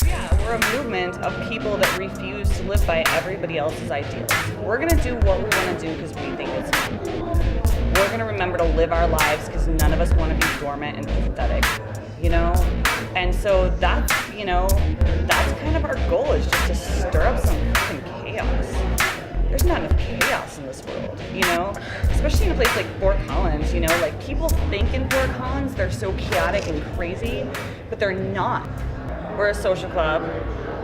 Yeah, we're a movement of people that refuse to live by everybody else's ideals. We're gonna do what we want to do because we think it's fun. We're gonna remember to live our lives because none of us want to be dormant and pathetic, you know? And so that's, that's kind of our goal, is just to stir up some fucking chaos. There's not enough chaos in this world, especially in a place like Fort Collins, like people think in Fort Collins they're so chaotic and crazy, but they're not. We're a social club.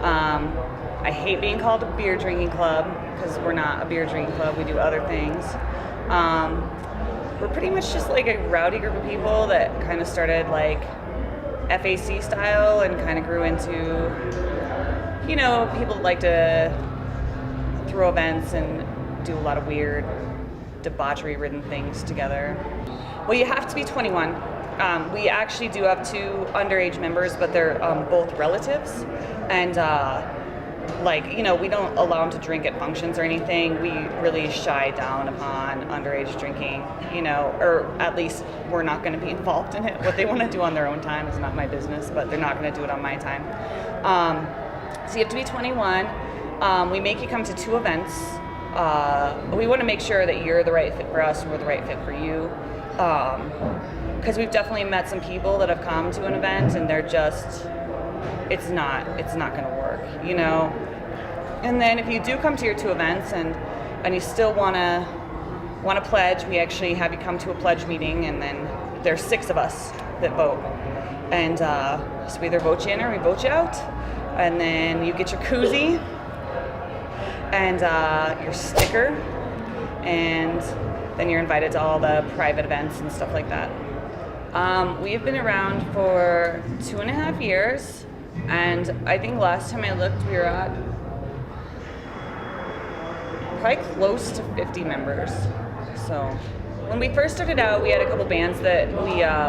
I hate being called a beer drinking club because we're not a beer drinking club, we do other things. We're pretty much just like a rowdy group of people that kind of started like FAC style and kind of grew into, people that like to throw events and do a lot of weird debauchery-ridden things together. Well, you have to be 21. We actually do have 2 underage members, but they're both relatives. And we don't allow them to drink at functions or anything. We really shy down upon underage drinking, or at least we're not going to be involved in it. What they want to do on their own time is not my business, but they're not going to do it on my time. So you have to be 21. We make you come to 2 events. We want to make sure that you're the right fit for us and we're the right fit for you. Because we've definitely met some people that have come to an event and they're just, it's not going to work, And then if you do come to your 2 events and you still want to pledge, we actually have you come to a pledge meeting, and then there's 6 of us that vote. And so we either vote you in or we vote you out. And then you get your koozie and your sticker, and then you're invited to all the private events and stuff like that. We've been around for 2.5 years, and I think last time I looked we were at probably close to 50 members. So when we first started out, we had a couple bands that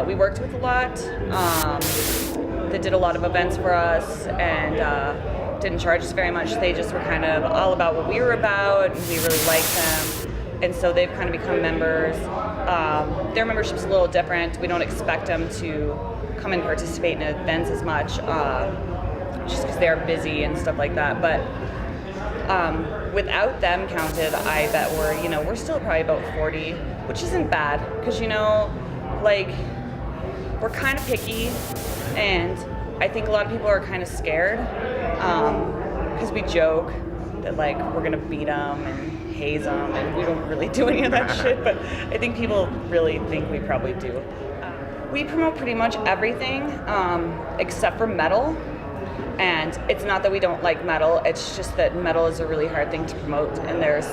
we worked with a lot, that did a lot of events for us, and didn't charge us very much. They just were kind of all about what we were about, and we really liked them. And so they've kind of become members. Their membership's a little different. We don't expect them to come and participate in events as much, just because they're busy and stuff like that. But without them counted, I bet we're still probably about 40, which isn't bad, because we're kind of picky, and I think a lot of people are kind of scared, because we joke that we're gonna beat them and haze them, and we don't really do any of that shit, but I think people really think we probably do. We promote pretty much everything except for metal, and it's not that we don't like metal, it's just that metal is a really hard thing to promote, and there's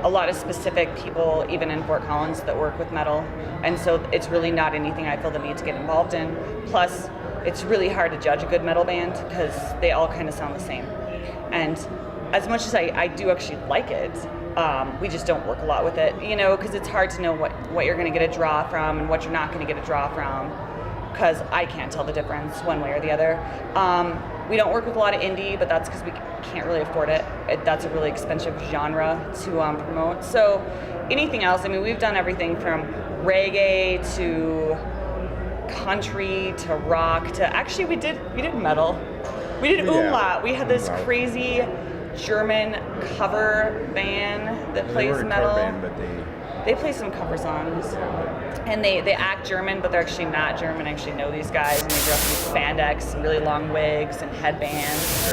a lot of specific people even in Fort Collins that work with metal, and so it's really not anything I feel the need to get involved in. Plus, it's really hard to judge a good metal band because they all kind of sound the same. And as much as I do actually like it, we just don't work a lot with it, because it's hard to know what you're going to get a draw from and what you're not going to get a draw from, because I can't tell the difference one way or the other. We don't work with a lot of indie, but that's because we can't really afford it. That's a really expensive genre to promote. So anything else, we've done everything from reggae to country to rock to, actually we did metal. We did umlaut. We had this crazy German cover band that plays metal. They play some cover songs, and they act German, but they're actually not German. I actually know these guys, and they dress in spandex and really long wigs and headbands.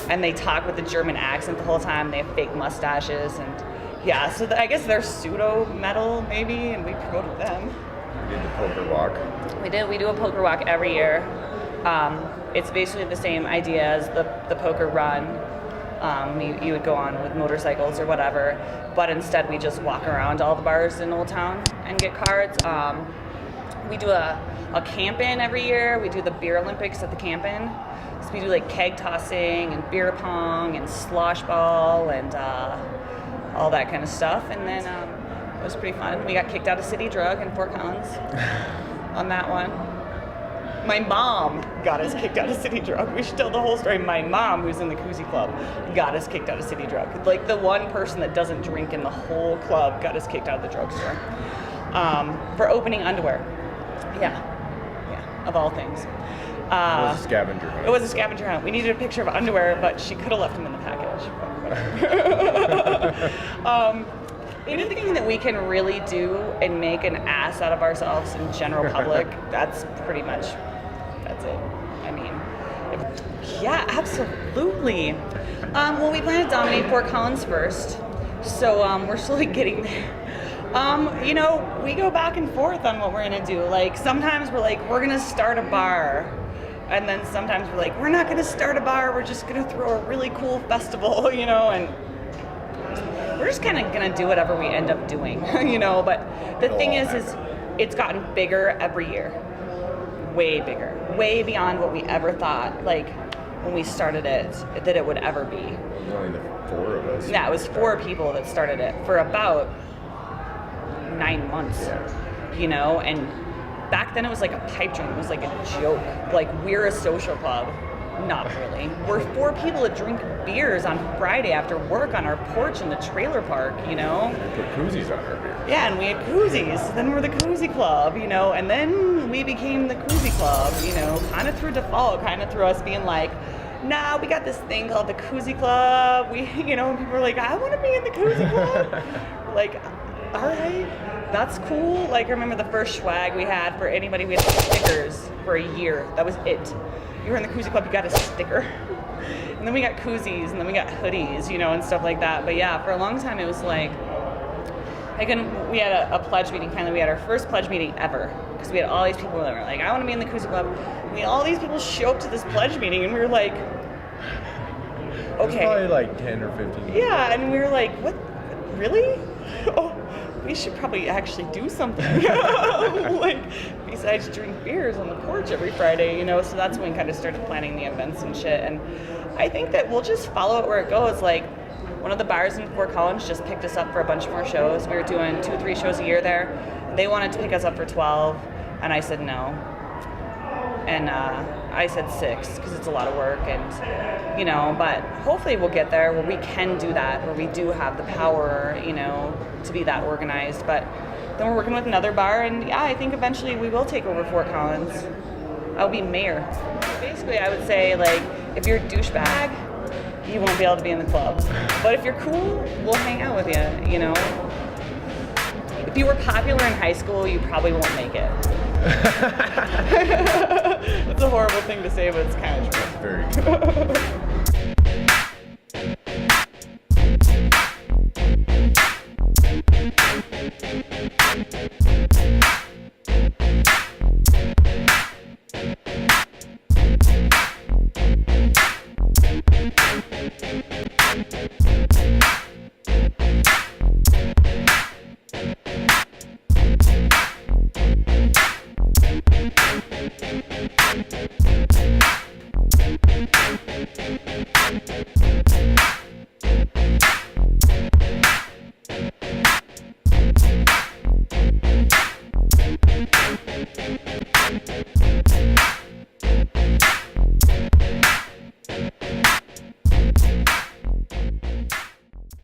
And they talk with a German accent the whole time. They have fake mustaches, and yeah, so I guess they're pseudo metal maybe, and we promoted them. You did the poker walk. We did. We do a poker walk every year. It's basically the same idea as the poker run. You would go on with motorcycles or whatever, but instead we just walk around all the bars in Old Town and get cards. We do a camp-in every year. We do the beer Olympics at the camp-in. So we do keg tossing and beer pong and slosh ball and all that kind of stuff. And then it was pretty fun. We got kicked out of City Drug in Fort Collins on that one. My mom got us kicked out of City Drug. We should tell the whole story. My mom, who's in the Koozie Club, got us kicked out of City Drug. The one person that doesn't drink in the whole club got us kicked out of the drugstore for opening underwear. Yeah. of all things. It was a scavenger hunt. It was a scavenger hunt. We needed a picture of underwear, but she could have left them in the package. Anything that we can really do and make an ass out of ourselves in general public, that's pretty much, that's it. I mean, yeah, absolutely. Well, we plan to dominate Fort Collins first, so we're slowly getting there. You know, we go back and forth on what we're gonna do. Like, sometimes we're like, we're gonna start a bar. And then sometimes we're like, we're not gonna start a bar, we're just gonna throw a really cool festival, you know, and we're just kind of gonna do whatever we end up doing, you know, but the thing is it's gotten bigger every year. Way bigger. Way beyond what we ever thought, like, when we started it, that it would ever be. Only the 4 of us. Yeah, it was 4 people that started it for about 9 months, you know, and back then it was like a pipe dream. It was like a joke. Like, we're a social club. Not really. We're 4 people that drink beers on Friday after work on our porch in the trailer park, you know? We put koozies on our beer. Yeah, and we had koozies. Then we're the Koozie Club, you know? And then we became the Koozie Club, you know? Kind of through default, kind of through us being like, nah, we got this thing called the Koozie Club. We, you know, people are like, I want to be in the Koozie Club. We're like, all right, that's cool. Like, I remember the first swag we had for anybody, we had stickers for a year. That was it. You were in the Koozie Club, you got a sticker. And then we got koozies, and then we got hoodies, you know, and stuff like that. But yeah, for a long time it was like, we had a pledge meeting. Finally, we had our first pledge meeting ever. Because we had all these people that were like, I want to be in the Koozie Club. And we had all these people show up to this pledge meeting, and we were like, okay. It was probably like 10 or 15. Yeah, and we were like, what, really? Oh, we should probably actually do something. Like, besides drink beers on the porch every Friday, you know? So that's when we kind of started planning the events and shit. And I think that we'll just follow it where it goes. Like, one of the bars in Fort Collins just picked us up for a bunch more shows. We were doing 2 or 3 shows a year there. They wanted to pick us up for 12, and I said no. And I said 6 because it's a lot of work, and you know, but hopefully we'll get there where we can do that, where we do have the power, you know, to be that organized. But then we're working with another bar, and yeah, I think eventually we will take over Fort Collins. I'll be mayor. Basically, I would say, like, if you're a douchebag, you won't be able to be in the club. But if you're cool, we'll hang out with you, you know. If you were popular in high school, you probably won't make it. That's a horrible thing to say, but it's kind of true. Very true.